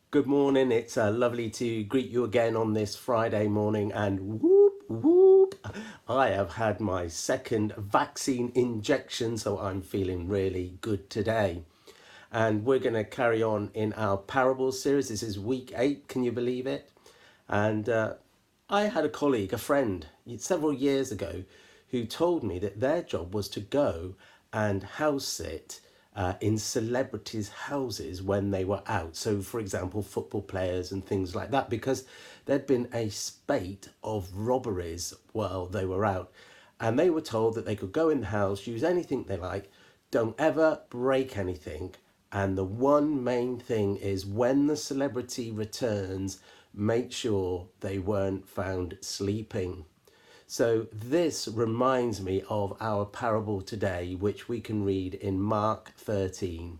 Good morning. It's lovely to greet you again on this Friday morning. And whoop, whoop, I have had my second vaccine injection, so I'm feeling really good today. And we're going to carry on in our parable series. This is week 8. Can you believe it? And I had a colleague, a friend, several years ago, who told me that their job was to go and house sit in celebrities' houses when they were out. So, for example, football players and things like that, because there'd been a spate of robberies while they were out. And they were told that they could go in the house, use anything they like, don't ever break anything. And the one main thing is when the celebrity returns, make sure they weren't found sleeping. So this reminds me of our parable today, which we can read in Mark 13,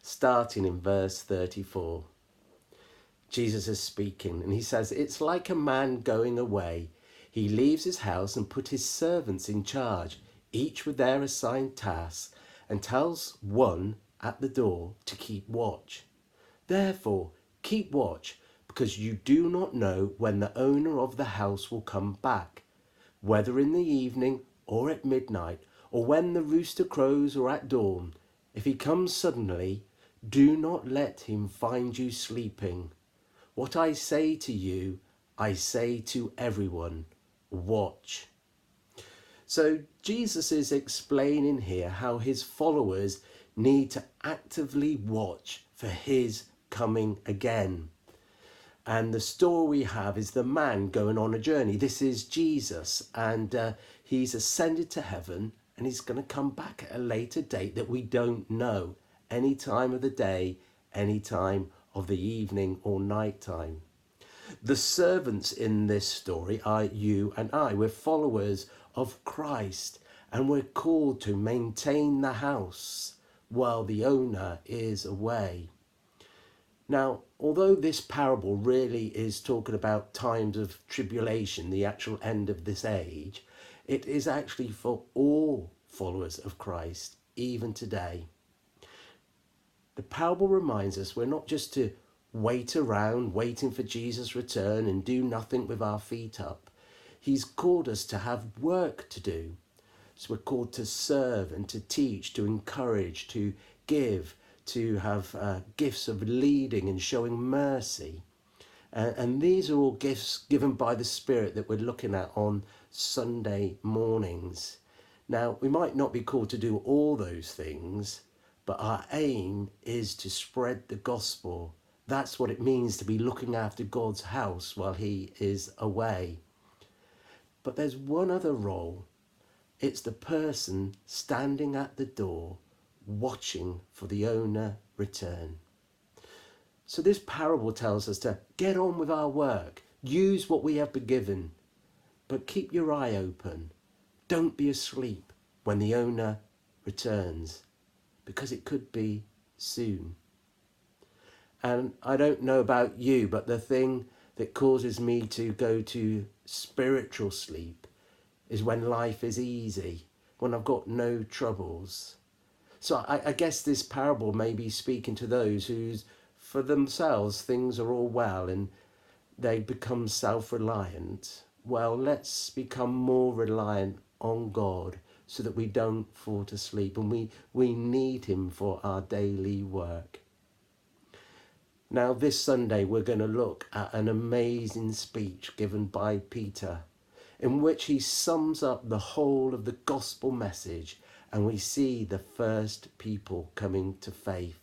starting in verse 34. Jesus is speaking and he says, "It's like a man going away. He leaves his house and put his servants in charge, each with their assigned tasks, and tells one at the door to keep watch. Therefore, keep watch, because you do not know when the owner of the house will come back, whether in the evening or at midnight, or when the rooster crows or at dawn. If he comes suddenly, do not let him find you sleeping. What I say to you, I say to everyone, watch." So Jesus is explaining here how his followers need to actively watch for his coming again. And the story we have is the man going on a journey. This is Jesus, and he's ascended to heaven, and he's going to come back at a later date that we don't know, any time of the day, any time of the evening or night time. The servants in this story are you and I. We're followers of Christ, and we're called to maintain the house while the owner is away. Now, although this parable really is talking about times of tribulation, the actual end of this age, it is actually for all followers of Christ, even today. The parable reminds us we're not just to wait around, waiting for Jesus' return and do nothing with our feet up. He's called us to have work to do. So we're called to serve and to teach, to encourage, to give, to have gifts of leading and showing mercy. And these are all gifts given by the Spirit that we're looking at on Sunday mornings. Now, we might not be called to do all those things, but our aim is to spread the gospel. That's what it means to be looking after God's house while he is away. But there's one other role. It's the person standing at the door, watching for the owner return. So this parable tells us to get on with our work, use what we have been given, but keep your eye open. Don't be asleep when the owner returns, because it could be soon. And I don't know about you, but the thing that causes me to go to spiritual sleep is when life is easy, when I've got no troubles. So I guess this parable may be speaking to those whose, for themselves, things are all well and they become self-reliant. Well, let's become more reliant on God so that we don't fall to sleep, and we need him for our daily work. Now, this Sunday, we're going to look at an amazing speech given by Peter, in which he sums up the whole of the gospel message, and we see the first people coming to faith.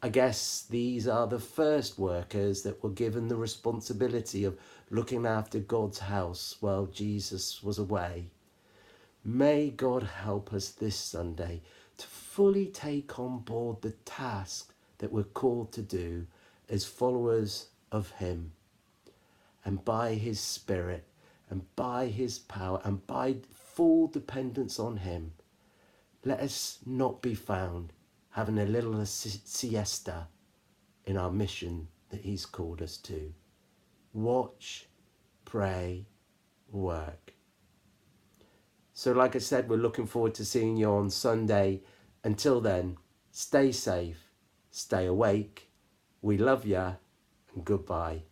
I guess these are the first workers that were given the responsibility of looking after God's house while Jesus was away. May God help us this Sunday to fully take on board the task that we're called to do as followers of him. And by his Spirit and by his power and by full dependence on him, let us not be found having a little siesta in our mission that he's called us to. Watch, pray, work. So like I said, we're looking forward to seeing you on Sunday. Until then, stay safe, stay awake, We love ya and goodbye.